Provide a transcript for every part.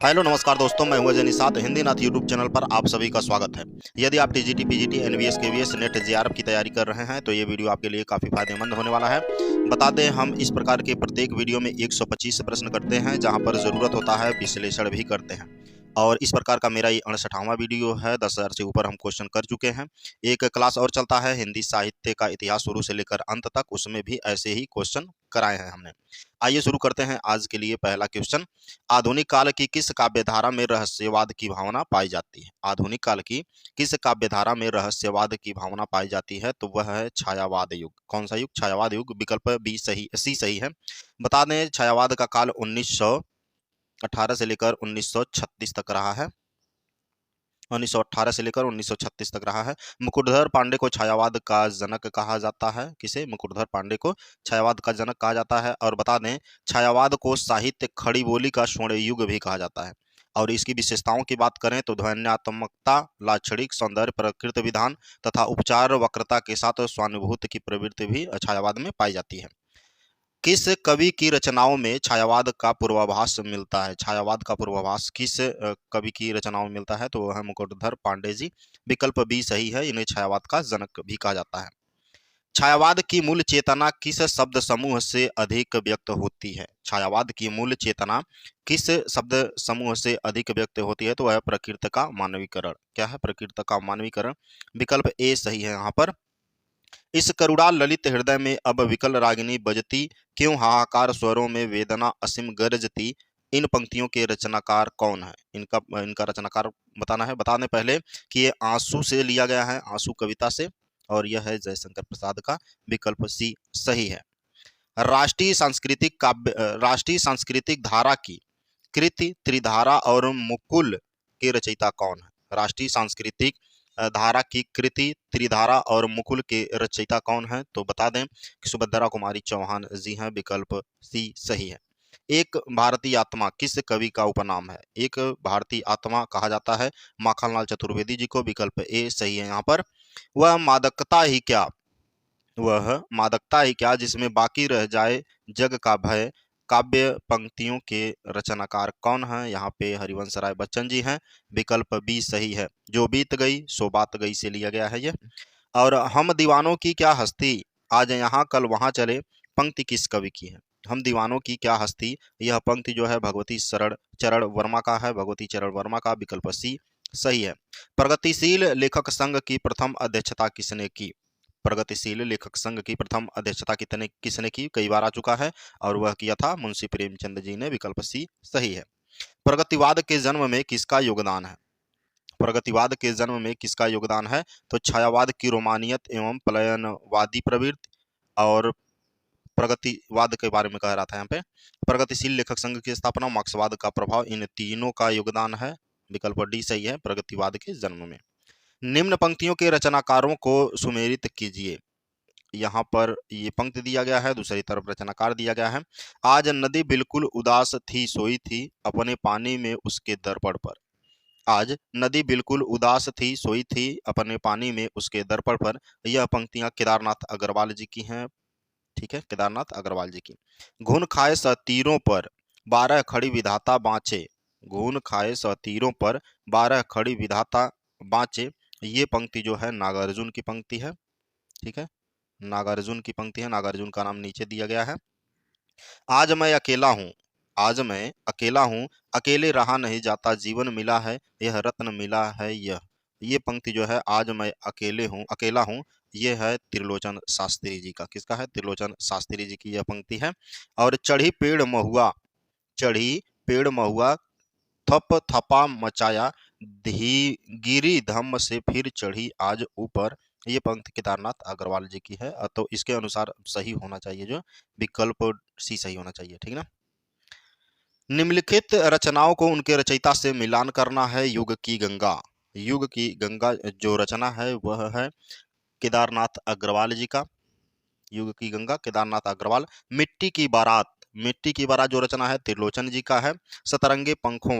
Hello नमस्कार दोस्तों, मैं हूं अजय निषाद। हिंदी नाथ यूट्यूब चैनल पर आप सभी का स्वागत है। यदि आप TGT, PGT, NVS, KVS, NET, JRF की तैयारी कर रहे हैं तो ये वीडियो आपके लिए काफी फायदेमंद होने वाला है। बता दें, हम इस प्रकार के प्रत्येक वीडियो में 125 प्रश्न करते हैं, जहां पर जरूरत होता है विश्लेषण भी करते हैं। और इस प्रकार का मेरा ये 68वां वीडियो है। 10,000 से ऊपर हम क्वेश्चन कर चुके हैं। एक क्लास और चलता है हिंदी साहित्य का इतिहास शुरू से लेकर अंत तक, उसमें भी ऐसे ही क्वेश्चन कराए हैं हमने। आइए शुरू करते हैं। आज के लिए पहला क्वेश्चन, आधुनिक काल की किस काव्यधारा में रहस्यवाद की भावना पाई जाती है? आधुनिक काल की किस काव्यधारा में रहस्यवाद की भावना पाई जाती है? तो वह है छायावाद युग। कौन सा युग? छायावाद युग। विकल्प बी सही, सी सही है। बता दें, छायावाद का काल 1918 से लेकर 1936 तक रहा है। 1918 से लेकर 1936 तक रहा है। मुकुटधर पांडे को छायावाद का जनक कहा जाता है। किसे? मुकुटधर पांडे को छायावाद का जनक कहा जाता है। और बता दें, छायावाद को साहित्य खड़ी बोली का स्वर्ण युग भी कहा जाता है। और इसकी विशेषताओं की बात करें तो ध्वन्यात्मकता, लाक्षणिक सौंदर्य, प्रकृति विधान तथा उपचार वक्रता के साथ स्वानुभूति की प्रवृत्ति भी छायावाद में पाई जाती है। किस कवि की रचनाओं में छायावाद का पूर्वाभास मिलता है? छायावाद का पूर्वाभास किस कवि की रचनाओं में मिलता है? तो वह है मुकुटधर पांडे जी। विकल्प बी सही है, इन्हें छायावाद का जनक भी कहा जाता है। छायावाद की मूल चेतना किस शब्द समूह से अधिक व्यक्त होती है? छायावाद की मूल चेतना किस शब्द समूह से अधिक व्यक्त होती है? तो वह प्रकृति का मानवीकरण। क्या है? प्रकृति का मानवीकरण। विकल्प ए सही है यहाँ पर। इस करुणा ललित हृदय में अब विकल रागिनी बजती, क्यों हाहाकार स्वरों में वेदना असीम गरजती। इन पंक्तियों के रचनाकार कौन है? इनका इनका रचनाकार बताना है। बताने पहले कि ये आंसू से लिया गया है, आंसू कविता से, और यह है जयशंकर प्रसाद का। विकल्प सी सही है। राष्ट्रीय सांस्कृतिक धारा की कृति त्रिधारा और मुकुल के रचयिता कौन है? राष्ट्रीय सांस्कृतिक धारा की कृति त्रिधारा और मुकुल के रचयिता कौन है? तो बता दें कि सुभद्रा कुमारी चौहान जी हैं। विकल्प सी सही है। एक भारतीय आत्मा किस कवि का उपनाम है? एक भारतीय आत्मा कहा जाता है माखनलाल चतुर्वेदी जी को। विकल्प ए सही है यहाँ पर। वह मादकता ही क्या वह मादकता ही क्या जिसमें बाकी रह जाए जग का भय, काव्य पंक्तियों के रचनाकार कौन है? यहाँ पे हरिवंश राय बच्चन जी हैं। विकल्प बी सही है। जो बीत गई सो बात गई से लिया गया है ये। और हम दीवानों की क्या हस्ती, आज यहाँ कल वहां चले, पंक्ति किस कवि की है? हम दीवानों की क्या हस्ती, यह पंक्ति जो है भगवती शरण चरण वर्मा का है। भगवती चरण वर्मा का। विकल्प सी सही है। प्रगतिशील लेखक संघ की प्रथम अध्यक्षता किसने की? प्रगतिशील लेखक संघ की प्रथम अध्यक्षता किसने की? कई बार आ चुका है, और वह किया था मुंशी प्रेमचंद जी ने। विकल्प सी सही है। प्रगतिवाद के जन्म में किसका योगदान है? प्रगतिवाद के जन्म में किसका योगदान है? तो छायावाद की रोमानियत एवं पलायनवादी प्रवृत्ति, और प्रगतिवाद के बारे में कह रहा था यहाँ पे। प्रगतिशील लेखक संघ की स्थापना, मार्क्सवाद का प्रभाव, इन तीनों का योगदान है। विकल्प डी सही है, प्रगतिवाद के जन्म में। निम्न पंक्तियों के रचनाकारों को सुमेलित कीजिए। यहाँ पर ये पंक्ति दिया गया है, दूसरी तरफ रचनाकार दिया गया है। आज नदी बिल्कुल उदास थी सोई थी, अपने पानी में उसके दर्पण पर। आज नदी बिल्कुल उदास थी सोई थी, अपने पानी में उसके दर्पण पर। यह पंक्तियां केदारनाथ अग्रवाल जी की हैं। ठीक है, केदारनाथ अग्रवाल जी की। घुन खाए सतीरों पर 12 खड़ी विधाता बाँचे। घुन खाए सतीरों पर 12 खड़ी विधाता बाँचे। ये पंक्ति जो है नागार्जुन की पंक्ति है। ठीक है, नागार्जुन की पंक्ति है। नागार्जुन का नाम नीचे दिया गया है। आज मैं अकेला हूँ, आज मैं अकेला हूँ, अकेले रहा नहीं जाता, जीवन मिला है यह रत्न मिला है यह। ये पंक्ति जो है, आज मैं अकेला हूँ, ये है त्रिलोचन शास्त्री जी का। किसका है? त्रिलोचन शास्त्री जी की यह पंक्ति है। और चढ़ी पेड़ महुआ, थप थपा मचाया, धी गिरी धम्म से फिर चढ़ी आज ऊपर। ये पंक्ति केदारनाथ अग्रवाल जी की है। तो इसके अनुसार सही होना चाहिए, जो विकल्प सी सही होना चाहिए। ठीक ना। निम्नलिखित रचनाओं को उनके रचयिता से मिलान करना है। युग की गंगा। युग की गंगा जो रचना है वह है केदारनाथ अग्रवाल जी का। युग की गंगा केदारनाथ अग्रवाल। मिट्टी की बारात जो रचना है त्रिलोचन जी का है। सतरंगे पंखों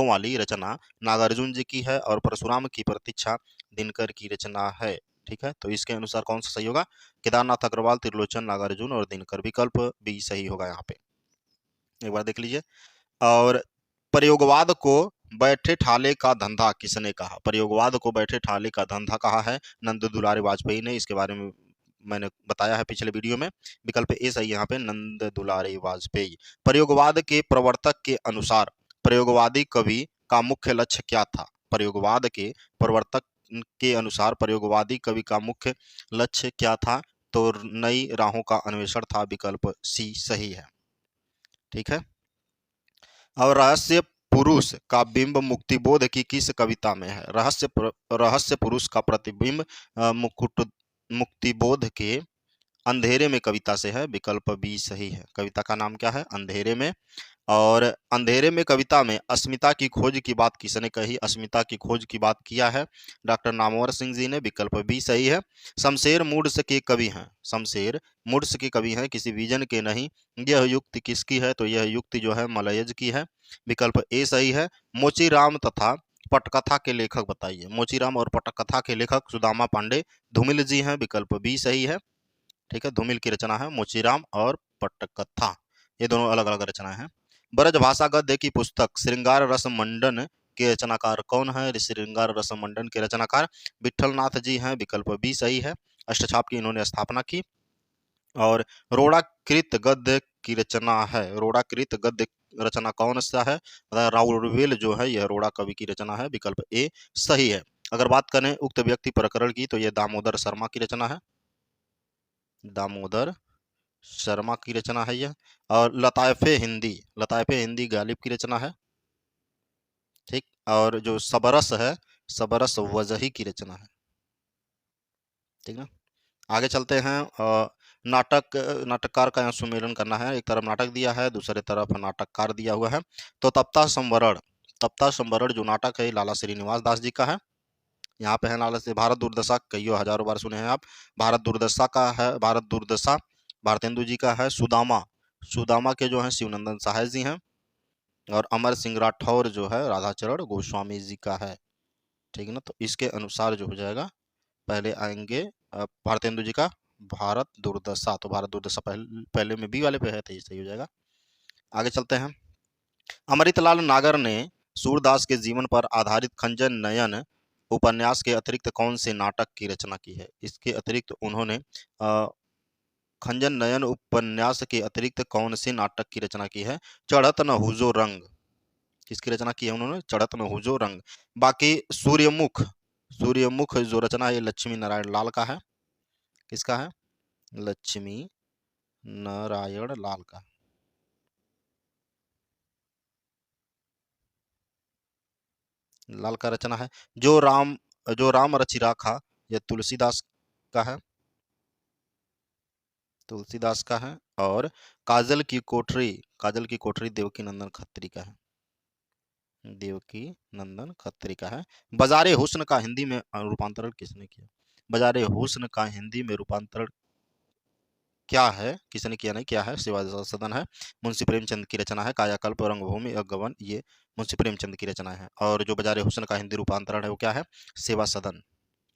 वाली रचना नागार्जुन जी की है। और परशुराम की प्रतीक्षा दिनकर की रचना है। ठीक है, तो इसके अनुसार कौन सा सही होगा? केदारनाथ अग्रवाल, त्रिलोचन, नागार्जुन और दिनकर। विकल्प बी सही होगा यहाँ पे। एक बार देख लीजिए। और प्रयोगवाद को बैठे ठाले का धंधा किसने कहा? प्रयोगवाद को बैठे ठाले का धंधा कहा है नंद दुलारे वाजपेयी ने। इसके बारे में मैंने बताया है पिछले वीडियो में। विकल्प ए सही यहाँ पे, नंद दुलारे वाजपेयी। प्रयोगवाद के प्रवर्तक के अनुसार प्रयोगवादी कवि का मुख्य लक्ष्य क्या था? प्रयोगवाद के प्रवर्तक के अनुसार प्रयोगवादी कवि का मुख्य लक्ष्य क्या था? तो नई राहों का अन्वेषण था। विकल्प सी सही है। ठीक है। और रहस्य पुरुष का बिंब मुक्तिबोध की किस कविता में है? रहस्य पुरुष का प्रतिबिंब मुक्तिबोध के अंधेरे में कविता से है। विकल्प बी सही है। कविता का नाम क्या है? अंधेरे में। और अंधेरे में कविता में अस्मिता की खोज की बात किसने कही? अस्मिता की खोज की बात किया है डॉक्टर नामवर सिंह जी ने। विकल्प बी सही है। शमशेर मूड्स के कवि हैं। शमशेर मूड्स के कवि हैं, किसी विजन के नहीं। यह युक्ति किसकी है? तो यह युक्ति जो है मलयज की है। विकल्प ए सही है। मोचीराम तथा पटकथा के लेखक बताइए। मोचीराम और पटकथा के लेखक सुदामा पांडे धूमिल जी हैं। विकल्प बी सही है। ठीक है, धूमिल की रचना है मोचीराम और पटकथा, ये दोनों अलग अलग रचनाएं हैं। ब्रजभाषा गद्य की पुस्तक श्रृंगार रस मंडन के रचनाकार कौन है? श्रृंगार रस मंडन के रचनाकार विठलनाथ जी हैं। विकल्प बी सही है। अष्टछाप की इन्होंने स्थापना की। और रोड़ाकृत गद्य की रचना है। रोड़ाकृत गद्य रचना कौन सा है? राउरवेल जो है यह रोड़ा कवि की रचना है। विकल्प ए सही है। अगर बात करें उक्त व्यक्ति प्रकरण की तो यह दामोदर शर्मा की रचना है। दामोदर शर्मा की रचना है यह। और लताइफे हिंदी गालिब की रचना है। ठीक। और जो सबरस है, सबरस वजही की रचना है। ठीक ना। आगे चलते हैं। नाटककार का यहाँ सुमेलन करना है। एक तरफ नाटक दिया है, दूसरे तरफ नाटककार दिया हुआ है। तो तप्ता संवरण जो नाटक है लाला श्रीनिवास दास जी का है। यहाँ पे है लाला से भारत दुर्दशा, कईयों हजारों बार सुने हैं आप। भारत दुर्दशा का है, भारत दुर्दशा भारतेंदु जी का है। सुदामा के जो है शिवनंदन सहाय जी हैं। और अमर सिंह राठौर जो है राधाचरण गोस्वामी जी का है। ठीक है ना। तो इसके अनुसार जो हो जाएगा, पहले आएंगे भारतेंदु जी का भारत दुर्दशा। तो भारत दुर्दशा पहले में बी वाले पे है, तो ये सही हो जाएगा। आगे चलते हैं। अमृतलाल नागर ने सूरदास के जीवन पर आधारित खंजन नयन उपन्यास के अतिरिक्त कौन से नाटक की रचना की है? इसके अतिरिक्त उन्होंने खंजन नयन उपन्यास के अतिरिक्त कौन से नाटक की रचना की है? चढ़त न हुजो रंग, किसकी रचना की है उन्होंने? चढ़त न हुजो रंग। बाकी सूर्यमुख जो रचना है लक्ष्मी नारायण लाल का है। किसका है? लक्ष्मी नारायण लाल का। लाल का रचना है। जो राम रचि राखा, यह तुलसीदास का है। तुलसीदास का है। और काजल की कोठरी देवकी नंदन खत्री का है। देवकी नंदन खत्री का है। बाजारे हुस्न का हिंदी में रूपांतरण किसने किया? बाजारे हुस्न का हिंदी में रूपांतरण क्या है, किसने किया? नहीं किया है, सेवा सदन है। मुंशी प्रेमचंद की रचना है। कायाकल्प, रंगभूमि, गगन, ये मुंशी प्रेमचंद की रचना है। और जो बाजारे हुस्न का हिंदी रूपांतरण है वो क्या है? सेवा सदन,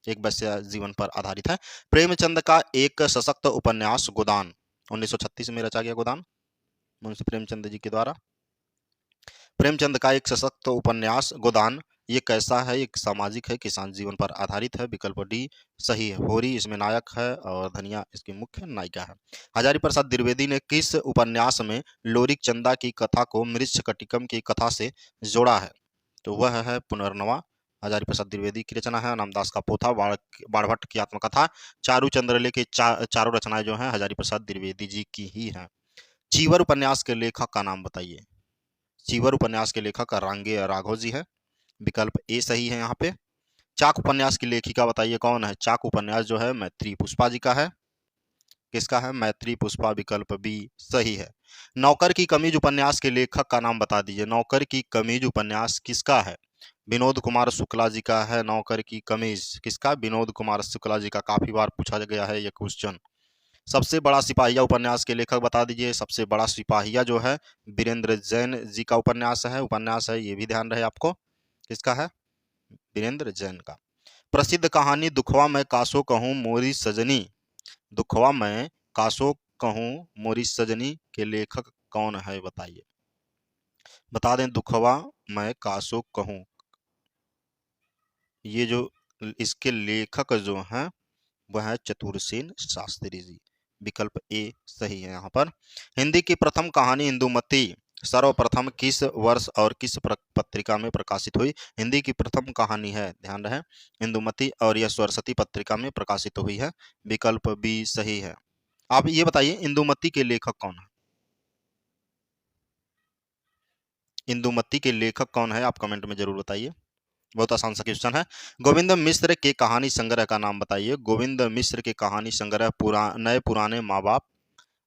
एक वैश्य जीवन पर आधारित है। प्रेमचंद का एक सशक्त उपन्यास गोदान 1936 में रचा गया। गोदान मुंशी प्रेमचंद जी के द्वारा। प्रेमचंद का एक सशक्त उपन्यास गोदान ये कैसा है? एक सामाजिक है, किसान जीवन पर आधारित है। विकल्प डी सही है। होरी इसमें नायक है और धनिया इसकी मुख्य नायिका है। हजारी प्रसाद द्विवेदी ने किस उपन्यास में लोरिक चंदा की कथा को मृच्छकटिकम की कथा से जोड़ा है? तो वह है पुनर्नवा। हजारी प्रसाद द्विवेदी की रचना है। नामदास का पोथा, बाणभट्ट की आत्मकथा, चारू चंद्रले की चारों रचनाएं जो हैं हजारी प्रसाद द्विवेदी जी की ही हैं। चीवर उपन्यास के लेखक का नाम बताइए। चीवर उपन्यास के लेखक रांगे राघव जी हैं। विकल्प ए सही है यहाँ पे। चाक उपन्यास की लेखिका बताइए कौन है? चाक उपन्यास जो है मैत्री पुष्पा जी का है। किसका है? मैत्री पुष्पा। विकल्प बी सही है। नौकर की कमीज उपन्यास के लेखक का नाम बता दीजिए। नौकर की कमीज उपन्यास किसका है? विनोद कुमार शुक्ला जी का है। नौकर की कमीज किसका? विनोद कुमार शुक्ला जी का। काफी बार पूछा गया है ये क्वेश्चन। सबसे बड़ा सिपाहिया उपन्यास के लेखक बता दीजिए। सबसे बड़ा सिपाहिया जो है वीरेंद्र जैन जी का उपन्यास है, ये भी ध्यान रहे आपको। किसका है? वीरेंद्र जैन का। प्रसिद्ध कहानी दुखवा मैं कासो कहूँ मोरी सजनी, दुखवा मैं कासो कहूँ मोरी सजनी के लेखक कौन है बताइए। बता दें, दुखवा मैं कासो कहूँ, ये जो इसके लेखक जो हैं वह है चतुरसेन शास्त्री जी। विकल्प ए सही है यहाँ पर। हिंदी की प्रथम कहानी इंदुमती सर्वप्रथम किस वर्ष और किस पत्रिका में प्रकाशित हुई? हिंदी की प्रथम कहानी है, ध्यान रहे, इंदुमती, और यह सरस्वती पत्रिका में प्रकाशित हुई है। विकल्प बी सही है। आप ये बताइए, इंदुमती के लेखक कौन है? इंदुमती के लेखक कौन है, आप कमेंट में जरूर बताइए। बहुत आसान सा क्वेश्चन है। गोविंद मिश्र के कहानी संग्रह का नाम बताइए। गोविंद मिश्र के कहानी संग्रह नए पुराने माँ बाप,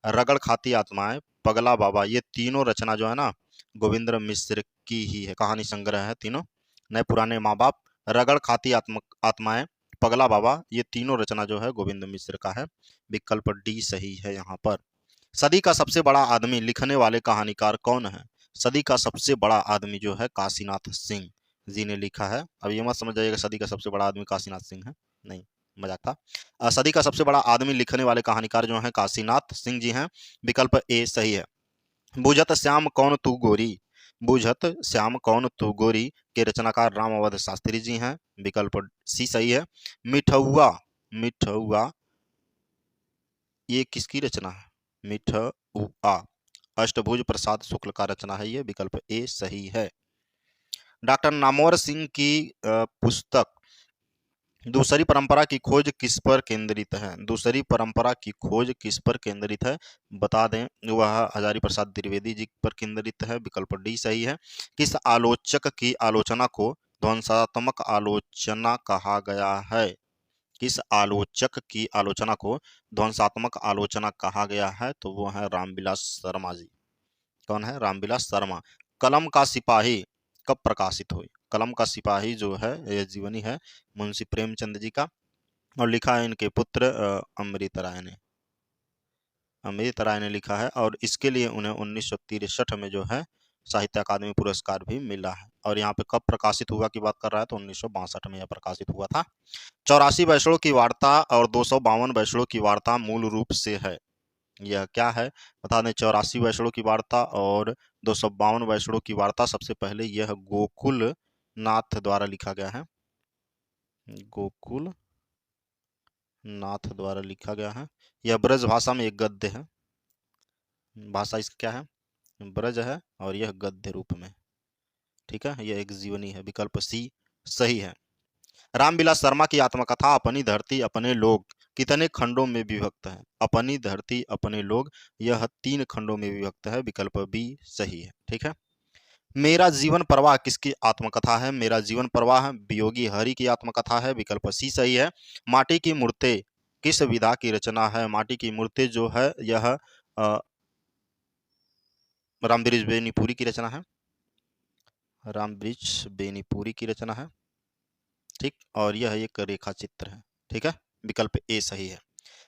रगड़ खाती आत्माएं, पगला बाबा, ये तीनों रचना जो है ना गोविंद मिश्र की ही है। कहानी संग्रह है तीनों, नए पुराने माँ बाप, रगड़ खाती आत्माएं, पगला बाबा, ये तीनों रचना जो है गोविंद मिश्र का है। विकल्प डी सही है यहाँ पर। सदी का सबसे बड़ा आदमी लिखने वाले कहानीकार कौन है? सदी का सबसे बड़ा आदमी जो है काशीनाथ सिंह जी ने लिखा है। अब ये मत समझ जाइएगा सदी का सबसे बड़ा आदमी काशीनाथ सिंह है, नहीं, मजाक था। सदी का सबसे बड़ा आदमी लिखने वाले कहानीकार जो है काशीनाथ सिंह जी हैं। विकल्प ए सही है। बुझत श्याम कौन तू गोरी, बुझत श्याम कौन तू गोरी के रचनाकार राम अवध शास्त्री जी हैं। विकल्प सी सही है। मिठौआ, मिठौआ ये किसकी रचना है? मिठौआ अष्टभुज प्रसाद शुक्ल का रचना है ये। विकल्प ए सही है। डॉक्टर नामवर सिंह की पुस्तक दूसरी परंपरा की खोज किस पर केंद्रित है? दूसरी परंपरा की खोज किस पर केंद्रित है? बता दें, वह हजारी प्रसाद द्विवेदी जी पर केंद्रित है। विकल्प डी सही है। किस आलोचक की आलोचना को ध्वंसात्मक आलोचना कहा गया है? किस आलोचक की आलोचना को ध्वंसात्मक आलोचना कहा गया है? तो वो है रामविलास शर्मा जी। कौन है? रामविलास शर्मा। कलम का सिपाही कब प्रकाशित हुई? कलम का सिपाही जो है यह जीवनी है मुंशी प्रेमचंद जी का, और लिखा है इनके पुत्र अमृत राय ने। अमृत राय ने लिखा है, और इसके लिए उन्हें 1963 में जो है साहित्य अकादमी पुरस्कार भी मिला है। और यहाँ पे कब प्रकाशित हुआ की बात कर रहा है तो 1962 में यह प्रकाशित हुआ था। 84 वैष्णव की वार्ता और 252 वैष्णव की वार्ता मूल रूप से है, यह क्या है? बता दें, 84 वैष्णव की वार्ता और 252 वैष्णव की वार्ता, सबसे पहले यह गोकुल नाथ द्वारा लिखा गया है। गोकुल नाथ द्वारा लिखा गया है। यह ब्रज भाषा में एक गद्य है। भाषा इसकी क्या है? ब्रज है, और यह गद्य रूप में। ठीक है, यह एक जीवनी है। विकल्प सी सही है। रामविलास शर्मा की आत्मकथा अपनी धरती अपने लोग कितने खंडों में विभक्त है? अपनी धरती अपने लोग, यह 3 खंडों में विभक्त है। विकल्प बी सही है। ठीक है। मेरा जीवन प्रवाह किसकी आत्मकथा है? मेरा जीवन प्रवाह वियोगी हरि की आत्मकथा है। विकल्प सी सही है। माटी की मूर्तें किस विधा की रचना है? माटी की मूर्तें जो है यह रामवृक्ष बेनीपुरी की रचना है। रामवृक्ष बेनीपुरी की रचना है। ठीक, और यह एक रेखा चित्र है। ठीक है, विकल्प ए सही है।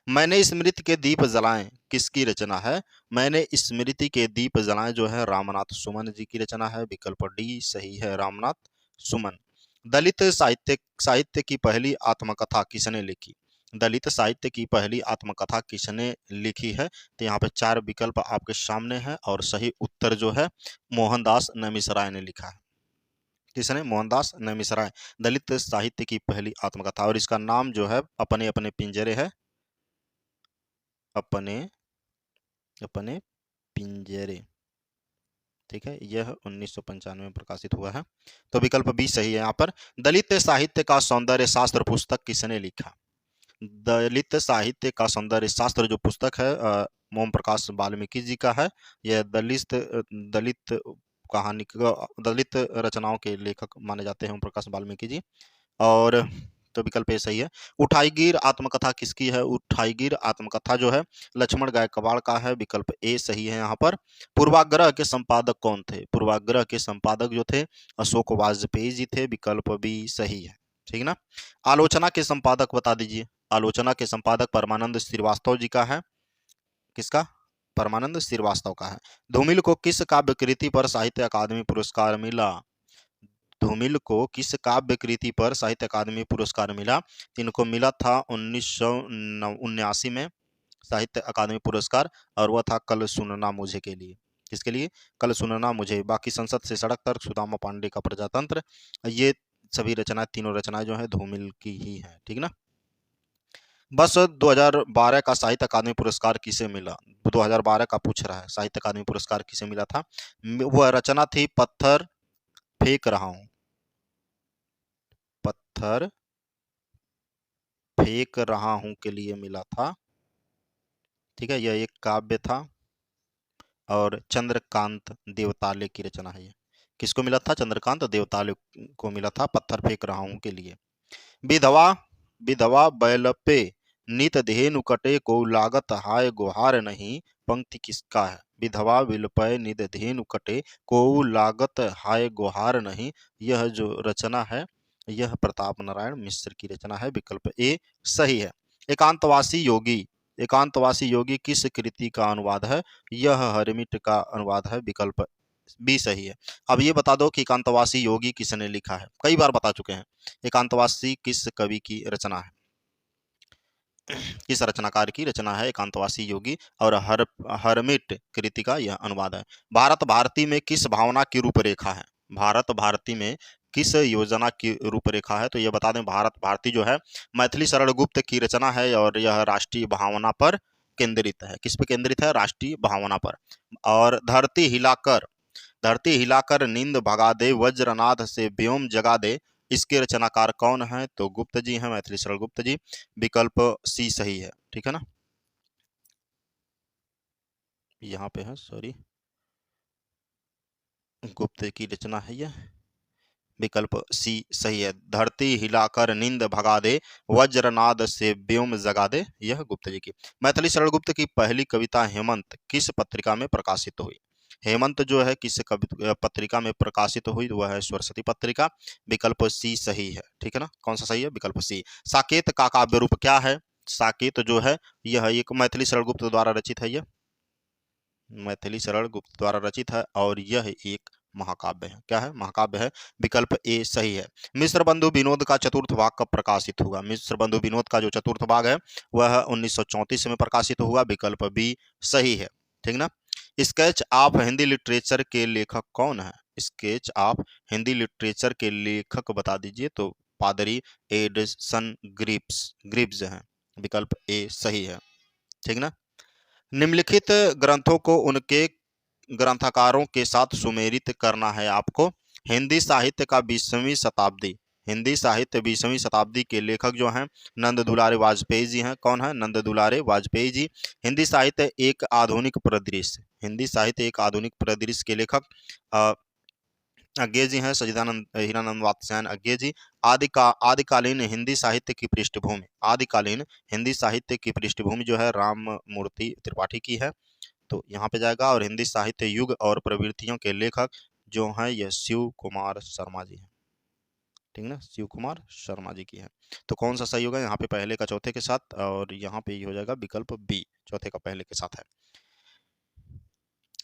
मैंने स्मृति के दीप जलाएं किसकी रचना है? मैंने स्मृति के दीप जलाएं जो है रामनाथ सुमन जी की रचना है। विकल्प डी सही है, रामनाथ सुमन। दलित साहित्य साहित्य की पहली आत्मकथा किसने लिखी? दलित साहित्य की पहली आत्मकथा किसने लिखी है? तो यहाँ पे 4 विकल्प आपके सामने हैं, और सही उत्तर जो है मोहनदास नैमिषारण्य ने लिखा है। किसने? मोहनदास नैमिषारण्य। दलित साहित्य की पहली आत्मकथा, और इसका नाम जो है अपने अपने पिंजरे है। अपने अपने पिंजरे। ठीक है, यह 1995 में प्रकाशित हुआ है। तो विकल्प बी सही है यहाँ पर। दलित साहित्य का सौंदर्य शास्त्र पुस्तक किसने लिखा? दलित साहित्य का सौंदर्य शास्त्र जो पुस्तक है ओम प्रकाश वाल्मीकि जी का है। यह दलित कहानी दलित रचनाओं के लेखक माने जाते हैं ओम प्रकाश वाल्मीकि जी। और तो विकल्प ए सही है। उठाईगीर आत्मकथा किसकी है? उठाईगीर आत्मकथा जो है लक्ष्मण गायकवाड़ का है। विकल्प ए सही है यहाँ पर। पूर्वाग्रह के संपादक कौन थे? पूर्वाग्रह के संपादक जो थे अशोक वाजपेयी जी थे। विकल्प बी सही है। ठीक ना। आलोचना के संपादक बता दीजिए। आलोचना के संपादक परमानंद श्रीवास्तव जी का है। किसका? परमानंद श्रीवास्तव का है। धूमिल को किस काव्य कृति पर साहित्य अकादमी पुरस्कार मिला? धूमिल को किस काव्य कृति पर साहित्य अकादमी पुरस्कार मिला? इनको मिला था 1979 में साहित्य अकादमी पुरस्कार, और वह था कल सुनना मुझे के लिए। किसके लिए? कल सुनना मुझे, बाकी संसद से सड़क तक, सुदामा पांडे का प्रजातंत्र, ये सभी रचनाएं, तीनों रचनाएं जो है धूमिल की ही हैं, ठीक ना। बस 2012 का साहित्य अकादमी पुरस्कार किसे मिला? 2012 का पूछ रहा है, साहित्य अकादमी पुरस्कार किसे मिला था? वह रचना थी पत्थर फेंक रहा हूं, पत्थर फेंक रहा हूं के लिए मिला था, ठीक है। यह एक काव्य था और चंद्रकांत देवताले की रचना है। ये किसको मिला था? चंद्रकांत देवताले को मिला था, पत्थर फेंक रहा हूं के लिए। विधवा विधवा बैल पे नित धेनु कटे को लागत हाय गुहार नहीं, पंक्ति किसका है? विधवा बिल पे नित धेनु कटे को लागत हाय गुहार नहीं, यह जो रचना है यह प्रताप नारायण मिश्र की रचना है, विकल्प ए सही है। एकांतवासी योगी, एकांतवासी योगी किस कृति का अनुवाद है? यह हरमिट का अनुवाद है, विकल्प बी सही है। अब ये बता दो कि एकांतवासी योगी किसने लिखा है, कई बार बता चुके हैं। एकांतवासी किस कवि की रचना है, किस रचनाकार की रचना है एकांतवासी योगी, और हरमिट कृति का यह अनुवाद है। भारत भारती में किस भावना की रूपरेखा है? भारत भारती में किस योजना की रूपरेखा है? तो यह बता दें, भारत भारती जो है मैथिली शरण गुप्त की रचना है और यह राष्ट्रीय भावना पर केंद्रित है। किस पे केंद्रित है? राष्ट्रीय भावना पर। और धरती हिलाकर नींद भगा दे, वज्रनाद से व्योम जगा दे, इसके रचनाकार कौन है? तो गुप्त जी हैं, मैथिली शरण गुप्त जी, विकल्प सी सही है, ठीक है ना। यहाँ पे है, सॉरी, गुप्त की रचना है यह, विकल्प सी सही है। धरती हिलाकर नींद भगा दे, वज्रनाद से व्योम जगा दे, यह गुप्त जी की। मैथिली शरण गुप्त की पहली कविता हेमंत किस पत्रिका में प्रकाशित हुई? हेमंत जो है किस पत्रिका में प्रकाशित हुई? वह है सरस्वती पत्रिका, विकल्प सी सही है, ठीक है ना। कौन सा सही है? विकल्प सी। साकेत का काव्य रूप क्या है? साकेत जो है यह एक मैथिली शरण गुप्त द्वारा रचित है, यह मैथिली शरण गुप्त द्वारा रचित है और यह एक महाकाव्य है। क्या है? महाकाव्य है, विकल्प ए सही है। मिश्र बंधु विनोद का चतुर्थ भाग कब प्रकाशित हुआ? मिश्र बंधु विनोद का जो चतुर्थ भाग है वह 1934 में प्रकाशित हुआ, विकल्प बी सही है, ठीक ना। स्केच ऑफ हिंदी लिटरेचर के लेखक कौन है? स्केच ऑफ हिंदी लिटरेचर के लेखक बता दीजिए। तो पादरी एडिसन ग्रिप्स हैं, विकल्प ए सही है, ठीक ना। निम्नलिखित ग्रंथों को उनके ग्रंथकारों के साथ सुमेलित करना है आपको। हिंदी साहित्य का 20वीं शताब्दी, हिंदी साहित्य 20वीं शताब्दी के लेखक जो हैं नंद दुलारे वाजपेयी जी हैं। कौन है? नंद दुलारे वाजपेयी जी। हिंदी साहित्य एक आधुनिक परिदृश्य, हिंदी साहित्य एक आधुनिक परिदृश्य के लेखक अज्ञे जी हैं, सच्चिदानंद हीरानंद वात्स्यायन अज्ञे जी। आदिकालीन हिंदी साहित्य की पृष्ठभूमि, आदिकालीन हिंदी साहित्य की पृष्ठभूमि जो है राममूर्ति त्रिपाठी की है, तो यहाँ पे जाएगा। और हिंदी साहित्य युग और प्रवृत्तियों के लेखक जो हैं यह शिव कुमार शर्मा जी हैं, ठीक है ना, शिव कुमार शर्मा जी की है। तो कौन सा सही होगा? यहाँ पे पहले का चौथे के साथ, और यहाँ पे ये हो जाएगा विकल्प बी, चौथे का पहले के साथ है।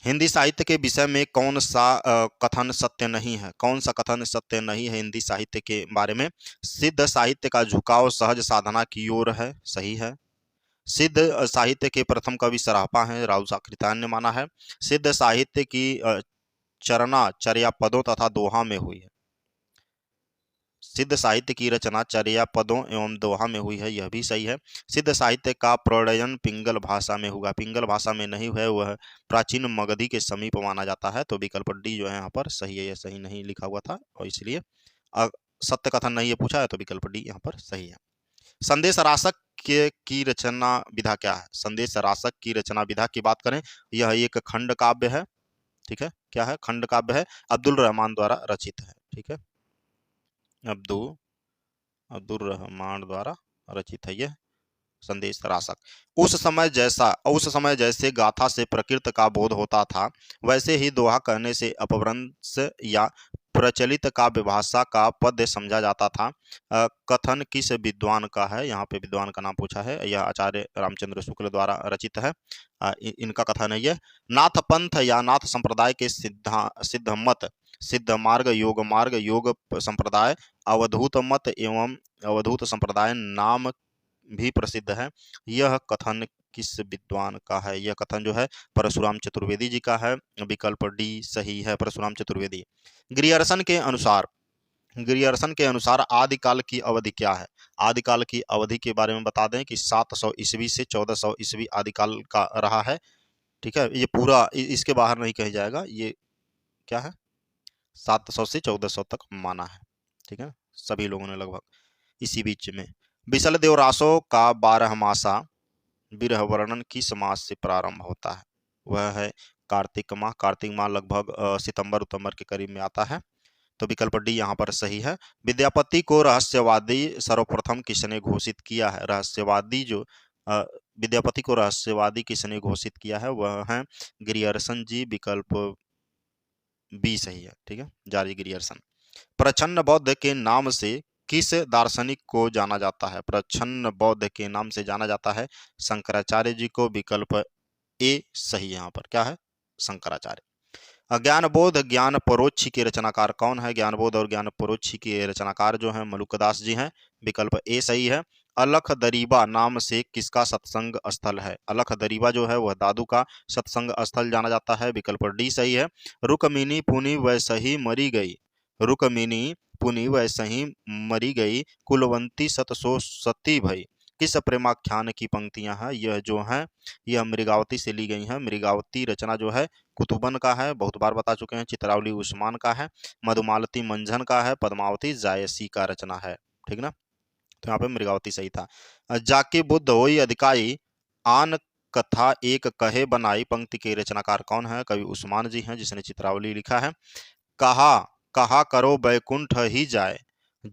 हिंदी साहित्य के विषय में कौन सा कथन सत्य नहीं है? कौन सा कथन सत्य नहीं है हिंदी साहित्य के बारे में? सिद्ध साहित्य का झुकाव सहज साधना की ओर है, सही है। सिद्ध साहित्य के प्रथम कवि सरापा हैं, राहुल साकृत्यायन ने माना है। सिद्ध साहित्य की चरना चर्या पदों तथा दोहा में हुई है। सिद्ध साहित्य की रचना चर्या पदों एवं दोहा में हुई है, यह भी सही है। सिद्ध साहित्य का प्रणयन पिंगल भाषा में हुआ, पिंगल भाषा में नहीं हुआ, वह प्राचीन मगधी के समीप माना जाता है, तो विकल्प डी जो है यहाँ पर सही है। यह सही नहीं लिखा हुआ था और इसलिए सत्य कथन नहीं है पूछा है, तो विकल्प डी यहाँ पर सही है। संदेश रासक की रचना विधा क्या है? संदेश रासक की रचना विधा की बात करें, यह एक खंड काव्य है, ठीक है। क्या है? खंड काव्य है, अब्दुल रहमान द्वारा रचित है, ठीक है। अब्दुल रहमान द्वारा रचित है यह संदेश रासक। उस समय जैसे गाथा से प्रकृत का बोध होता था, वैसे ही दोहा कहने से अपभ्रंश या प्रचलित काव्य भाषा का पद्य समझा जाता था। कथन किस विद्वान का है? यहाँ पे विद्वान का नाम पूछा है, यह आचार्य रामचंद्र शुक्ल द्वारा रचित है। इनका कथन है यह। नाथ पंथ या नाथ संप्रदाय के सिद्ध मत, सिद्ध मार्ग, योग संप्रदाय, अवधूत मत एवं अवधूत संप्रदाय नाम भी प्रसिद्ध है। यह कथन किस विद्वान का है? यह कथन जो है परशुराम चतुर्वेदी जी का है। विकल्प डी सही है, परशुराम चतुर्वेदी। ग्रियर्सन के अनुसार ग्रियर्सन के अनुसार आदिकाल की अवधि क्या है? आदिकाल की अवधि के बारे में बता दें कि 700 ईस्वी से 1400 ईस्वी आदिकाल का रहा है। ठीक है, ये पूरा इसके बाहर नहीं कहा जाएगा। ये क्या है, 700 से 1400 तक माना है। ठीक है, सभी लोगों ने लगभग इसी बीच में। विशल देवरासो का 12 मासा विरह वर्णन किस मास से प्रारंभ होता है? वह है कार्तिक माह। कार्तिक माह लगभग सितंबर उतंबर के करीब में आता है। तो विकल्प डी यहाँ पर सही है। विद्यापति को रहस्यवादी सर्वप्रथम किसने घोषित किया है? रहस्यवादी जो विद्यापति को रहस्यवादी किसने घोषित किया है? वह है ग्रियर्सन जी। विकल्प बी सही है। ठीक है, जारी ग्रियर्सन। प्रछन्न बौद्ध के नाम से किस दार्शनिक को जाना जाता है? प्रछन्न बौद्ध के नाम से जाना जाता है शंकराचार्य जी को। विकल्प ए सही है। यहाँ पर क्या है, शंकराचार्य। ज्ञानबोध ज्ञान परोक्षी के रचनाकार कौन है? ज्ञानबोध और ज्ञान परोक्षी के रचनाकार जो है मलुकदास जी हैं। विकल्प ए सही है। अलख दरीबा नाम से किसका सत्संग स्थल है? अलख दरीबा जो है वह दादू का सत्संग स्थल जाना जाता है। विकल्प डी सही है। रुकमिनी पुनी वैसही मरी गई, रुकमिनी पुनी वैसही मरी गई, कुलवंती सत सो सती भई, किस प्रेमाख्यान की पंक्तियां हैं? यह जो है यह मृगावती से ली गई हैं। मृगावती रचना जो है कुतुबन का है, बहुत बार बता चुके हैं। चित्रावली उस्मान का है। मधुमालती मंझन का है। पद्मावती जायसी का रचना है। ठीक ना, तो यहाँ पे मृगावती सही था। जाके बुद्ध होई अधिकाई, आन कथा एक कहे बनाई, पंक्ति के रचनाकार कौन है? कवि उस्मान जी हैं, जिसने चित्रावली लिखा है। कहा कहा करो बैकुंठ ही जाए,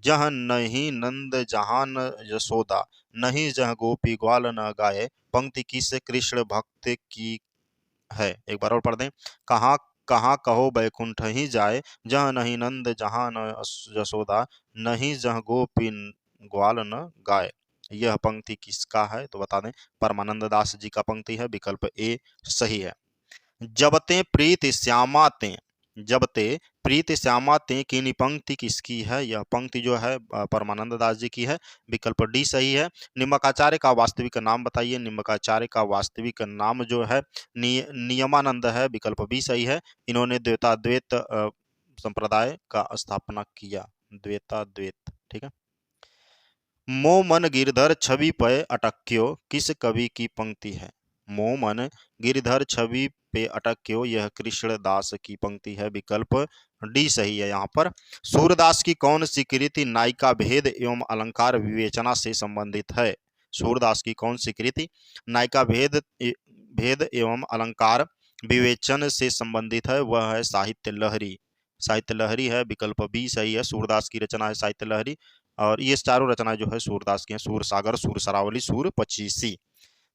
जह नहीं नंद जहान यशोदा, नहीं जह गोपी ग्वाल न गाए, पंक्ति किस कृष्ण भक्त की है? एक बार और पढ़ दें। कहाँ कहाँ कहो बैकुंठ ही जाए, जह नहीं नंद जहां न यशोदा, नहीं जह गोपी ग्वाल न गाए। यह पंक्ति किसका है? तो बता दें, परमानंद दास जी का पंक्ति है। विकल्प ए सही है। जबते प्रीत श्यामा ते, जबते प्रीत श्यामा ते की निपंक्ति किसकी है? यह पंक्ति जो है परमानंद दास जी की है। विकल्प डी सही है। निम्बकाचार्य का वास्तविक नाम बताइए। निम्बकाचार्य का वास्तविक नाम जो है नियमानंद है। विकल्प बी सही है। इन्होंने द्वैताद्वैत संप्रदाय का स्थापना किया। द्वैताद्वैत। ठीक है। मो मन गिरधर छवि पे अटक्यो किस कवि की पंक्ति है? मो मन गिरधर छवि पे अटक्यो, यह कृष्णदास की पंक्ति है। विकल्प डी सही है। यहाँ पर सूरदास की कौन सी कृति नायिका भेद एवं अलंकार विवेचना से संबंधित है? सूरदास की कौन सी कृति नायिका भेद एवं अलंकार विवेचन से संबंधित है? वह है साहित्य लहरी। साहित्य लहरी है। विकल्प बी सही है। सूरदास की रचना है साहित्य लहरी। और ये चारों रचनाएं जो है सूरदास की हैं। सूर सागर, सूर सरावली, सूर पचीसी।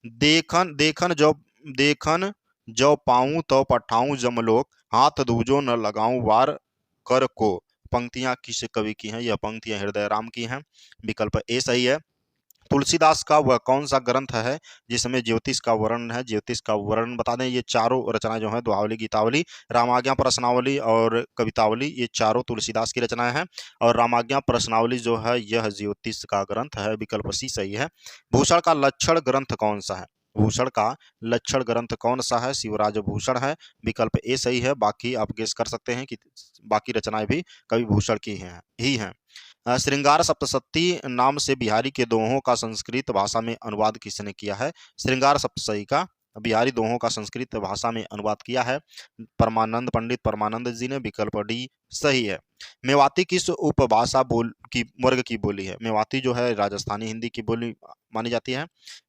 देखन देखन जो पाऊं तो पठाऊं जमलोक, हाथ दूजो न लगाऊं वार कर को, पंक्तियां किस कवि की हैं? यह पंक्तियां हृदय राम की हैं। विकल्प ए सही है। तुलसीदास का वह कौन सा ग्रंथ है जिसमें ज्योतिष का वर्णन है? ज्योतिष का वर्णन बता दें। ये चारों रचनाएं जो है दोहावली, गीतावली, रामाज्ञा प्रश्नावली और कवितावली, ये चारों तुलसीदास की रचनाएं हैं। और रामाज्ञा प्रश्नावली जो है यह ज्योतिष का ग्रंथ है। विकल्प सी सही है। भूषण का लक्षण ग्रंथ कौन सा है? भूषण का लक्षण ग्रंथ कौन सा है? शिवराज भूषण है। विकल्प ए सही है। बाकी आप गेस कर सकते हैं कि बाकी रचनाएं भी कवि भूषण की ही हैं। श्रृंगार सप्तशती नाम से बिहारी के दोहों का संस्कृत भाषा में अनुवाद किसने किया है? श्रृंगार सप्तशती का बिहारी दोहों का संस्कृत भाषा में अनुवाद किया है परमानंद, पंडित परमानंद जी ने। विकल्प डी सही है। मेवाती किस उपभाषा की वर्ग की बोली है? मेवाती जो है राजस्थानी हिंदी की बोली मानी जाती है।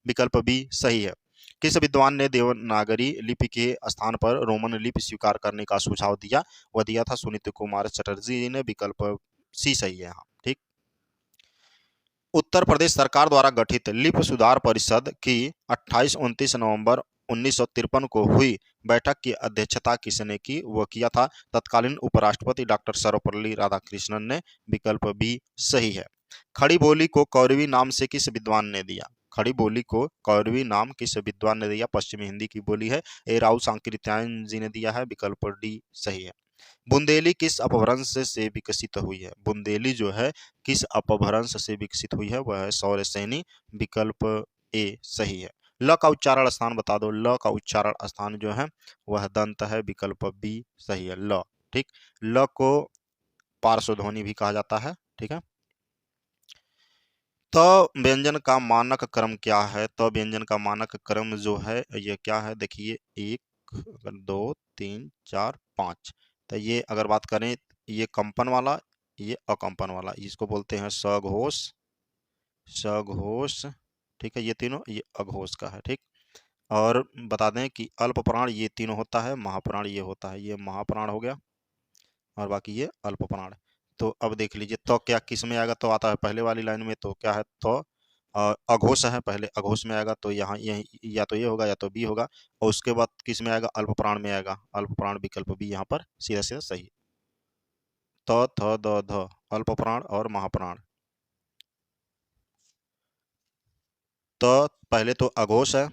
विकल्प बी सही है। किस विद्वान ने देवनागरी लिपि के स्थान पर रोमन लिपि स्वीकार करने का सुझाव दिया? वह दिया था सुनीत कुमार चटर्जी जी ने। विकल्प सी सही है। यहाँ ठीक। उत्तर प्रदेश सरकार द्वारा गठित लिपि सुधार परिषद की 28-29 नवंबर 1953 को हुई बैठक की अध्यक्षता किसने की? वह किया था तत्कालीन उपराष्ट्रपति डॉक्टर सर्वपल्ली राधाकृष्णन ने। विकल्प बी सही है। खड़ी बोली को कौरवी नाम से किस विद्वान ने दिया? खड़ी बोली को कौरवी नाम किस विद्वान ने दिया? पश्चिमी हिंदी की बोली है। ए राव सांकृत्यायन जी ने दिया है। विकल्प डी सही है। बुंदेली किस अपभ्रंश से विकसित हुई है? बुंदेली जो है किस अपभ्रंश से विकसित हुई है? वह है सौरसेनी। विकल्प ए सही है। ल का उच्चारण स्थान बता दो। ल का उच्चारण स्थान जो है वह दंत है, विकल्प बी सही है ल। ठीक, ल को पार्श्व ध्वनि भी कहा जाता है। ठीक है, तो व्यंजन का मानक क्रम क्या है? तो व्यंजन का मानक क्रम जो है ये क्या है? देखिए, एक, अगर दो, तीन, चार, पाँच, तो ये अगर बात करें, ये कंपन वाला, ये अकंपन वाला, इसको बोलते हैं सघोष, सघोष। ठीक है, ये तीनों ये अघोष का है। ठीक, और बता दें कि अल्प प्राण ये तीनों होता है, महाप्राण ये होता है, ये महाप्राण हो गया और बाकी ये अल्प प्राण। तो अब देख लीजिए, तो क्या किस में आएगा? तो आता है पहले वाली लाइन में, तो क्या है? तो अघोष है, पहले अघोष में आएगा, तो यहाँ यही या तो ये होगा या तो बी होगा। और उसके बाद किस में आएगा? अल्प प्राण में आएगा, अल्प प्राण, विकल्प बी यहाँ पर सीधा सीधा सही। तो थ द ध, अल्प प्राण और महाप्राण। तो पहले तो अघोष है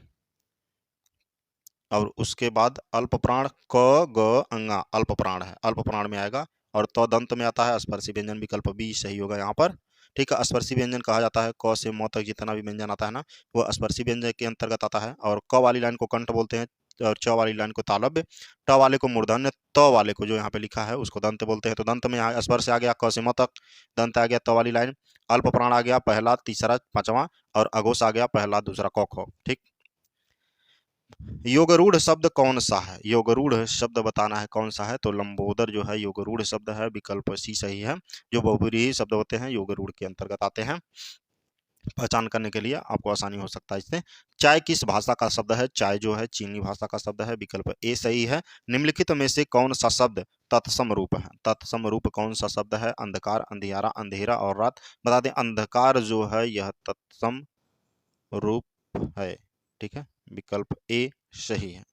और उसके बाद अल्प प्राण, क ग अंगा, अल्प प्राण है, अल्प प्राण में आएगा। और तो दंत में आता है स्पर्शी व्यंजन, विकल्प बी सही होगा यहाँ पर। ठीक है, स्पर्शी व्यंजन कहा जाता है, क से म तक जितना भी व्यंजन आता है ना, वो स्पर्शी व्यंजन के अंतर्गत आता है। और क वाली लाइन को कंठ बोलते हैं, और च वाली लाइन को तालव्य, ट वाले को मूर्धन्य, त वाले को जो यहाँ पे लिखा है उसको दंत बोलते हैं। तो दंत में यहाँ स्पर्श आ गया क से म तक, दंत आ गया त वाली लाइन, अल्प प्राण आ गया पहला, तीसरा, पांचवा, और अघोष आ गया पहला, दूसरा, क ख। ठीक, योगरूढ़ शब्द कौन सा है? योगरूढ़ शब्द बताना है कौन सा है? तो लंबोदर जो है योगरूढ़ शब्द है, विकल्प सी सही है। जो बहुब्रीही शब्द होते हैं योगरूढ़ के अंतर्गत आते हैं। पहचान करने के लिए आपको आसानी हो सकता है इससे। चाय किस भाषा का शब्द है? चाय जो है चीनी भाषा का शब्द है, विकल्प ए सही है। निम्नलिखित में से कौन सा शब्द तत्सम रूप है? तत्सम रूप कौन सा शब्द है? अंधकार, अंधियारा, अंधेरा और रात। बता दें, अंधकार जो है यह तत्सम रूप है। ठीक है, विकल्प ए सही है।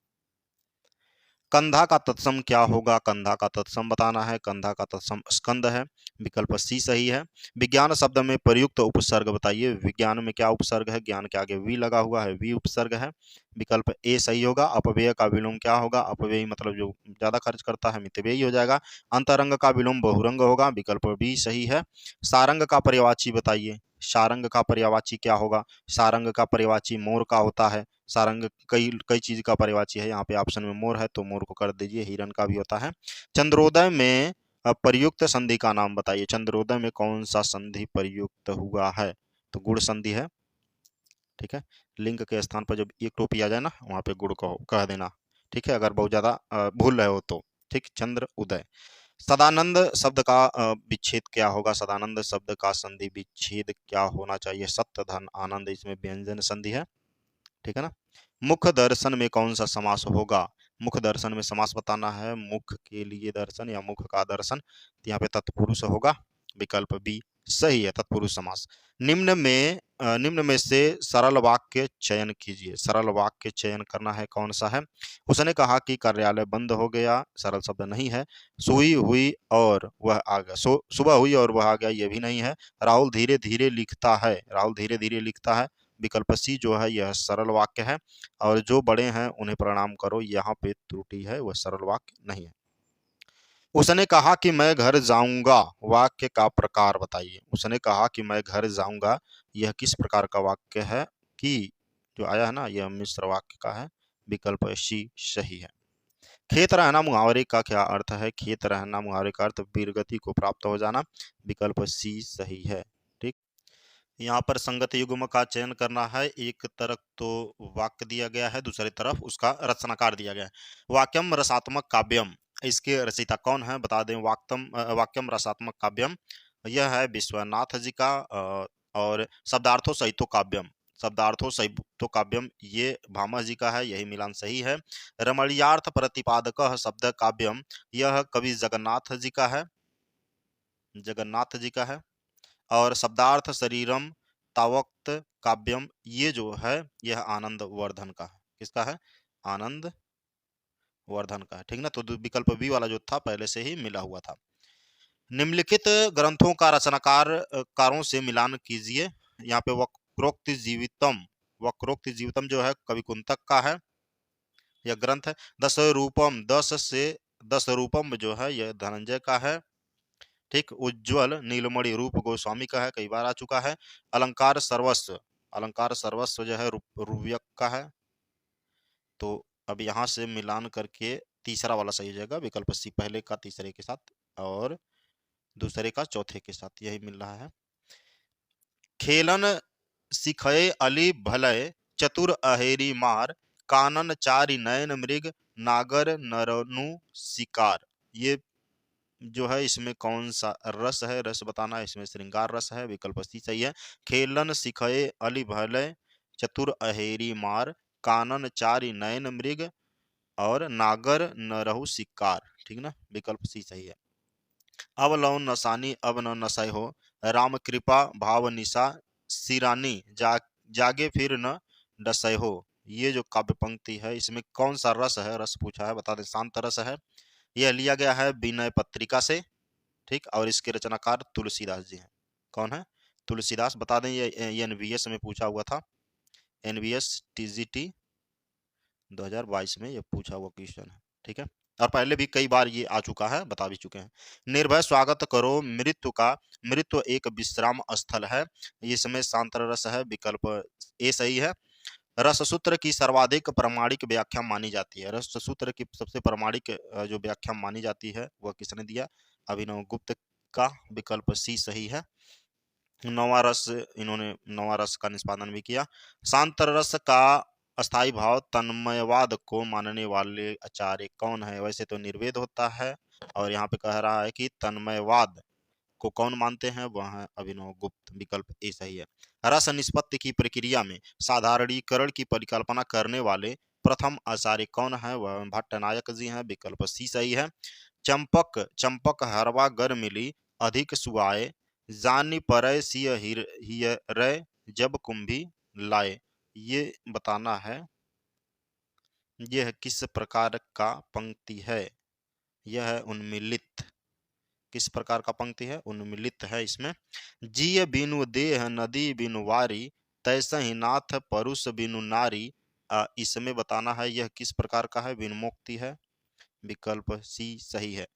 कंधा का तत्सम क्या होगा? कंधा का तत्सम बताना है, कंधा का तत्सम स्कंद है, विकल्प सी सही है। विज्ञान शब्द में प्रयुक्त उपसर्ग बताइए। विज्ञान में क्या उपसर्ग है? ज्ञान के आगे वी लगा हुआ है, वी उपसर्ग है, विकल्प ए सही होगा। अपव्यय का विलोम क्या होगा? अपव्यय मतलब जो ज्यादा खर्च करता है मितव्ययी हो जाएगा। अंतरंग का विलोम बहुरंग होगा, विकल्प बी सही है। सारंग का पर्यायवाची बताइए। सारंग का पर्यायवाची क्या होगा? सारंग का पर्यायवाची मोर का होता है। सारंग कई कई चीज का पर्यायवाची है, यहाँ पे ऑप्शन में मोर है तो मोर को कर दीजिए। हिरन का भी होता है। चंद्रोदय में प्रयुक्त संधि का नाम बताइए। चंद्रोदय में कौन सा संधि प्रयुक्त हुआ है? तो गुण संधि है। ठीक है, लिंग के स्थान पर जब एक टोपी आ जाए ना, वहां पे गुण कहो कह देना। ठीक है, अगर बहुत ज्यादा भूल रहे हो तो। ठीक, चंद्र उदय। सदानंद शब्द का विच्छेद क्या होगा? सदानंद शब्द का संधि विच्छेद क्या होना चाहिए? सत्य, धन, आनंद, इसमें व्यंजन संधि है। ठीक है ना। मुख दर्शन में कौन सा समास होगा? मुख दर्शन में समास बताना है, मुख के लिए दर्शन या मुख का दर्शन, तो यहाँ पे तत्पुरुष होगा, विकल्प बी सही है, तत्पुरुष समास। निम्न में से सरल वाक्य चयन कीजिए। सरल वाक्य चयन करना है, कौन सा है? उसने कहा कि कार्यालय बंद हो गया, सरल शब्द नहीं है। सुई हुई और वह आ गया, सुबह हुई और वह आ गया, ये भी नहीं है। राहुल धीरे धीरे लिखता है, राहुल धीरे धीरे लिखता है, विकल्प सी जो है यह सरल वाक्य है। और जो बड़े हैं उन्हें प्रणाम करो, यहाँ पे त्रुटि है, वह सरल वाक्य नहीं है। उसने कहा कि मैं घर जाऊंगा, वाक्य का प्रकार बताइए। उसने कहा कि मैं घर जाऊंगा, यह किस प्रकार का वाक्य है? कि जो आया है ना, यह मिश्र वाक्य का है, विकल्प सी सही है। खेत रहना मुहावरे का क्या अर्थ है? खेत रहना मुहावरे का अर्थ वीरगति को प्राप्त हो जाना, विकल्प सी सही है। ठीक, यहाँ पर संगत युग्म का चयन करना है। एक तरफ तो वाक्य दिया गया है, दूसरी तरफ उसका रचनाकार दिया गया है। वाक्यम रसात्मक काव्यम, इसके रचयिता कौन है? बता दें, वाक्यम रसात्मक काव्यम यह है विश्वनाथ जी का। और शब्दार्थो सहितो काव्यम, शब्दार्थो सहितो काव्यम ये भामह जी का है, यही मिलान सही है। रमणीयार्थ प्रतिपादक शब्द काव्यम, यह कवि जगन्नाथ जी का है, जगन्नाथ जी का है। और शब्दार्थ शरीरम तावक्त काव्यम, ये जो है यह आनंद वर्धन का है। किसका है? आनंद वर्धन का है। ठीक ना, तो विकल्प बी वाला जो था पहले से ही मिला हुआ था। निम्नलिखित ग्रंथों का कारों से मिलान कीजिए। यहाँ पे वक्रोक्ति जीवितम, वक्रोक्ति जीवितम जो है कवि कुंतक का है, यह ग्रंथ है। दस रूपम, दस रूपम जो है यह धनंजय का है। ठीक, उज्ज्वल नीलमणि रूप गोस्वामी का है, कई बार आ चुका है। अलंकार सर्वस्व, अलंकार सर्वस्व जो है रुव्यक का है। तो अब यहाँ से मिलान करके तीसरा वाला सही हो जाएगा, विकल्प सी, पहले का तीसरे के साथ और दूसरे का चौथे के साथ, यही मिल रहा है। खेलन सिखय अली भलय, चतुर अहेरी मार, कानन चारि नयन मृग, नागर नरनु शिकार। ये जो है इसमें कौन सा रस है, रस बताना है। इसमें श्रृंगार रस है, विकल्प सी सही है। खेलन सिखय अली भलय, चतुर अहेरी मार, कानन चारि नयन मृग और नागर नरहु शिकार, ठीक ना, विकल्प सी सही है। अब लौ नसानी अब न नसै हो, राम कृपा भाव निशा, सिरानी जागे फिर न डसै हो। ये जो काव्य पंक्ति है इसमें कौन सा रस है, रस पूछा है, बता दें, शांत रस है। यह लिया गया है विनय पत्रिका से, ठीक, और इसके रचनाकार तुलसीदास जी हैं। कौन है? तुलसीदास। बता दें ये एनवीएस में पूछा हुआ था, एनवीएस टीजीटी 2022 में ये पूछा हुआ क्वेश्चन है, ठीक है। और पहले भी कई बार ये आ चुका है, बता भी चुके हैं। निर्भय स्वागत करो मृत्यु का, मृत्यु एक विश्राम स्थल है। इसमें शांत रस है, विकल्प ए सही है। रस सूत्र की सर्वाधिक प्रामाणिक व्याख्या मानी जाती है। रस सूत्र की सबसे प्रामाणिक जो व्याख्या मानी जाती है वह किसने दिया? अभिनव गुप्त का, विकल्प सी सही है। नवा रस, इन्होंने नवा रस का निष्पादन भी किया। शांत रस का अस्थाई भाव तन्मयवाद को मानने वाले आचार्य कौन है? वैसे तो निर्वेद होता है और यहाँ पे कह रहा है कि तन्मयवाद को कौन मानते हैं? वह है अभिनव गुप्त, विकल्प ए सही है। रस निष्पत्ति की प्रक्रिया में साधारणीकरण की परिकल्पना करने वाले प्रथम आचार्य कौन है? वह भट्टनायक जी हैं, विकल्प सी सही है। चंपक चंपक हरवा गर मिली, अधिक सुआए, जानी परय सिय हियरय, जब कुंभी लाए। ये बताना है यह किस प्रकार का पंक्ति है। यह है उन्मिलित। किस प्रकार का पंक्ति है? उन्मिलित है। इसमें जिय बिनु देह नदी बिनु वारी, तैसे ही नाथ परुष बिनु नारी। इसमें बताना है यह किस प्रकार का है। विनमोक्ति है, विकल्प सी सही है।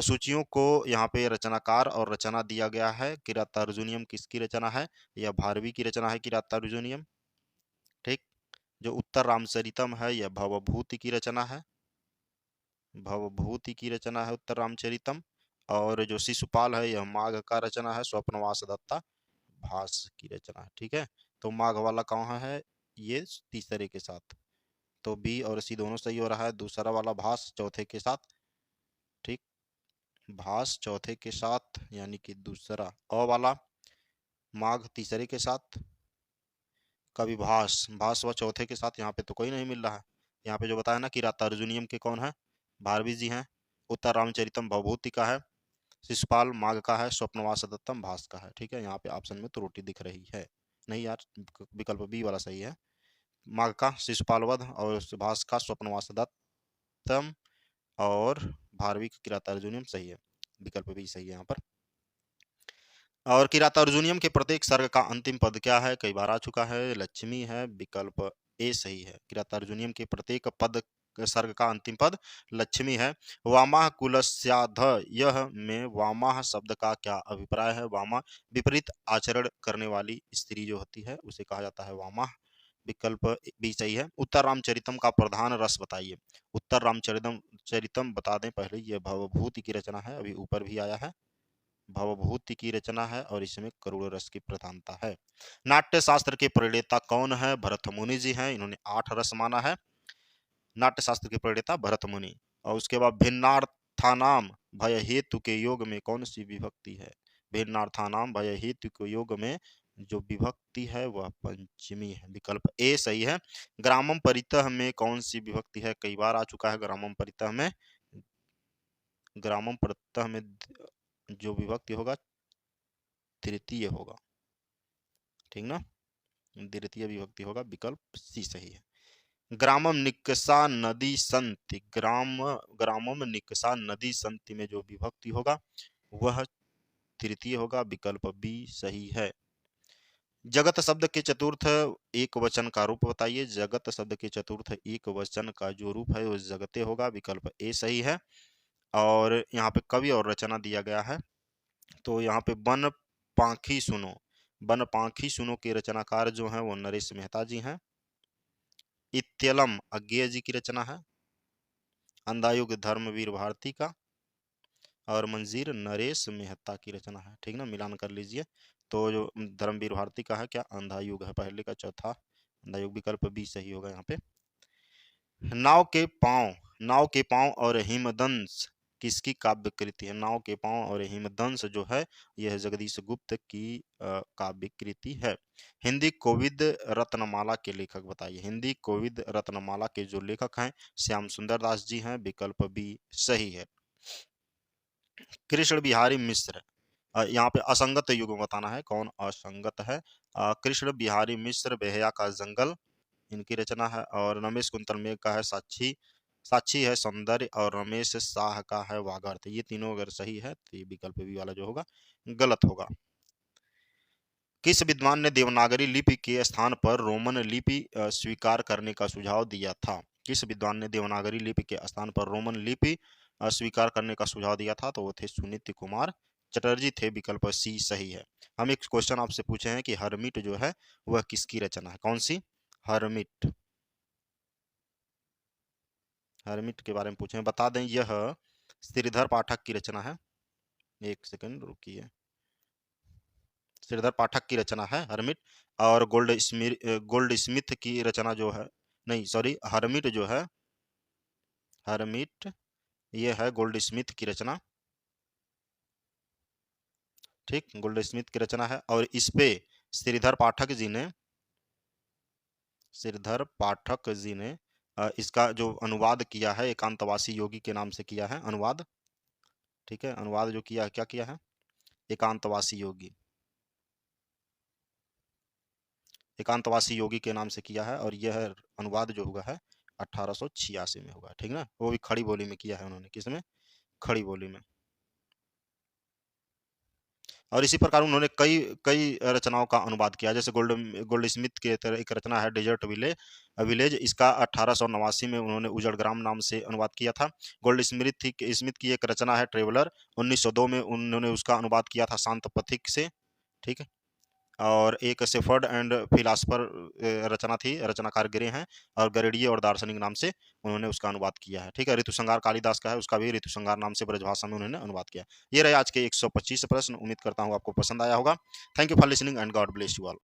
सूचियों को यहाँ पे रचनाकार और रचना दिया गया है। किरातार्जुनीयम किसकी रचना है? यह भारवी की रचना है, किरातार्जुनीयम, ठीक। जो उत्तर रामचरितम है यह भवभूति की रचना है, भवभूति की रचना है उत्तर रामचरितम। और जो शिशुपाल है यह माघ का रचना है, स्वप्नवास दत्ता भास की रचना है, ठीक है। तो माघ वाला कहाँ है? ये तीसरे के साथ, तो बी और सी दोनों सही हो रहा है। दूसरा वाला भास चौथे के साथ, ठीक, भास चौथे के साथ, यानी कि दूसरा। अ वाला माघ तीसरे के साथ, कभी भास, भास व चौथे के साथ। यहाँ पे तो कोई नहीं मिल रहा है। यहाँ पे जो बताया ना कि रातार्जुनियम के कौन है? भारवी जी हैं। उत्तर रामचरितम भवभूति का है, शिशुपाल माघ का है, स्वप्नवास दत्तम भास का है, ठीक है। यहाँ पे ऑप्शन में त्रुटि दिख रही है। नहीं यार, विकल्प बी वाला सही है। माघ का शिशुपाल वध और भास का स्वप्नवास दत्तम और भारवी का किरातार्जुनियम सही है, विकल्प बी सही है यहाँ पर। और किरातार्जुनियम के प्रत्येक सर्ग का अंतिम पद क्या है? कई बार आ चुका है, लक्ष्मी है, विकल्प ए सही है। किरातार्जुनियम के प्रत्येक पद सर्ग का अंतिम पद लक्ष्मी है। वामाह कुलस्याध यह में वामाह शब्द का क्या अभिप्राय है? वामा विपरीत आचरण करने वाली स्त्री जो होती है उसे कहा जाता है वामाह, विकल्प भी सही है। उत्तर रामचरितम का प्रधान रस बताइए। उत्तर रामचरितम चरितम बता दें पहले, यह भवभूति की रचना है, अभी ऊपर भी आया है, भवभूति की रचना है और इसमें करुण रस की प्रधानता है। नाट्य शास्त्र के प्रणेता कौन है? भरत मुनि जी हैं, इन्होंने 8 रस माना है। नाट्य शास्त्र के प्रणेता भरत मुनि। और उसके बाद भिन्नार्थानाम भय हेतु के योग में कौन सी विभक्ति है? भिन्नार्थानाम भय हेतु के योग में जो विभक्ति है वह पंचमी है, विकल्प ए सही है। ग्रामम परितः में कौन सी विभक्ति है? कई बार आ चुका है ग्रामम परितः में। ग्रामम परितः में जो विभक्ति होगा तृतीय होगा, ठीक ना, द्वितीय विभक्ति होगा, विकल्प सी सही है। ग्रामम निकषा नदी संति, ग्रामम निकषा नदी संति में जो विभक्ति होगा वह तृतीय होगा, विकल्प बी सही है। जगत शब्द के चतुर्थ एक वचन का रूप बताइए। जगत शब्द के चतुर्थ एक वचन का जो रूप है वो जगते होगा, विकल्प ए सही है। और यहाँ पे कवि और रचना दिया गया है, तो यहाँ पे बन पाखी सुनो, बनपाखी सुनो के रचनाकार जो हैं वो नरेश मेहता जी हैं। इत्यलम अज्ञेय जी की रचना है। अंधायुग धर्मवीर भारती का, और मंजीर नरेश मेहता की रचना है। ठीक ना, मिलान कर लीजिए। तो जो धर्मवीर भारती का है क्या, अंधायुग है पहले का, चौथा अंधायुग विकल्प बी सही होगा यहाँ पे। नाव के पांव और हिमदंश किसकी काव्य कृति है? नाव के पांव और हिमदंश जो है यह जगदीश गुप्त की काव्य कृति है। हिंदी कोविद रत्नमाला के लेखक बताइए। हिंदी कोविद रत्नमाला के जो लेखक हैं श्याम सुंदर दास जी हैं, विकल्प बी सही है। कृष्ण बिहारी मिश्र, यहाँ पे असंगत युग्म बताना है, कौन असंगत है। कृष्ण बिहारी मिश्र बेहया का जंगल इनकी रचना है, और रमेश कुंतल मेघ का है साक्षी, साक्षी है सौंदर्य, और रमेश शाह का है वागर्थ। ये तीनों अगर सही है तो ये विकल्प बी वाला जो होगा गलत होगा। किस विद्वान ने देवनागरी लिपि के स्थान पर रोमन लिपि स्वीकार करने का सुझाव दिया था? किस विद्वान ने देवनागरी लिपि के स्थान पर रोमन लिपि स्वीकार करने का सुझाव दिया था? तो वो थे सुनीति कुमार चटर्जी थे, विकल्प सी सही है। हम एक क्वेश्चन आपसे पूछे हैं कि हरमिट जो है वह किसकी रचना है, कौन सी? हरमिट, हरमिट के बारे में पूछे हैं, बता दें यह श्रीधर पाठक की रचना है। एक सेकंड रुकिए, श्रीधर पाठक की रचना है हरमिट, और गोल्ड स्मिथ की रचना जो है, नहीं सॉरी, हरमिट जो है, हरमिट ये है गोल्ड स्मिथ की रचना। ठीक, गोल्ड स्मिथ की रचना है, और इस पे श्रीधर पाठक जी ने, श्रीधर पाठक जी ने इसका जो अनुवाद किया है एकांतवासी योगी के नाम से किया है अनुवाद। ठीक है, अनुवाद जो किया है, क्या किया है? एकांतवासी योगी, एकांतवासी योगी के नाम से किया है, और यह अनुवाद जो हुआ है 1886 में हुआ। ठीक ना, वो भी खड़ी बोली में किया है उन्होंने, किसमें? खड़ी बोली में। और इसी प्रकार उन्होंने कई कई रचनाओं का अनुवाद किया, जैसे गोल्ड स्मिथ की एक रचना है डेजर्ट विलेज, इसका 1889 में उन्होंने उजड़ ग्राम नाम से अनुवाद किया था। गोल्ड स्मिथ की एक रचना है ट्रेवलर, 1902 में उन्होंने उसका अनुवाद किया था शांत पथिक से। ठीक है, और एक शेफर्ड एंड फिलासफर रचना थी, रचनाकार गिरे हैं, और गरेडिये और दार्शनिक नाम से उन्होंने उसका अनुवाद किया है। ठीक है, ऋतुसंहार कालिदास का है, उसका भी ऋतुसंहार नाम से ब्रजभाषा में उन्होंने अनुवाद किया। ये रहे आज के 125 प्रश्न, उम्मीद करता हूँ आपको पसंद आया होगा। Thank you for listening and God bless you all.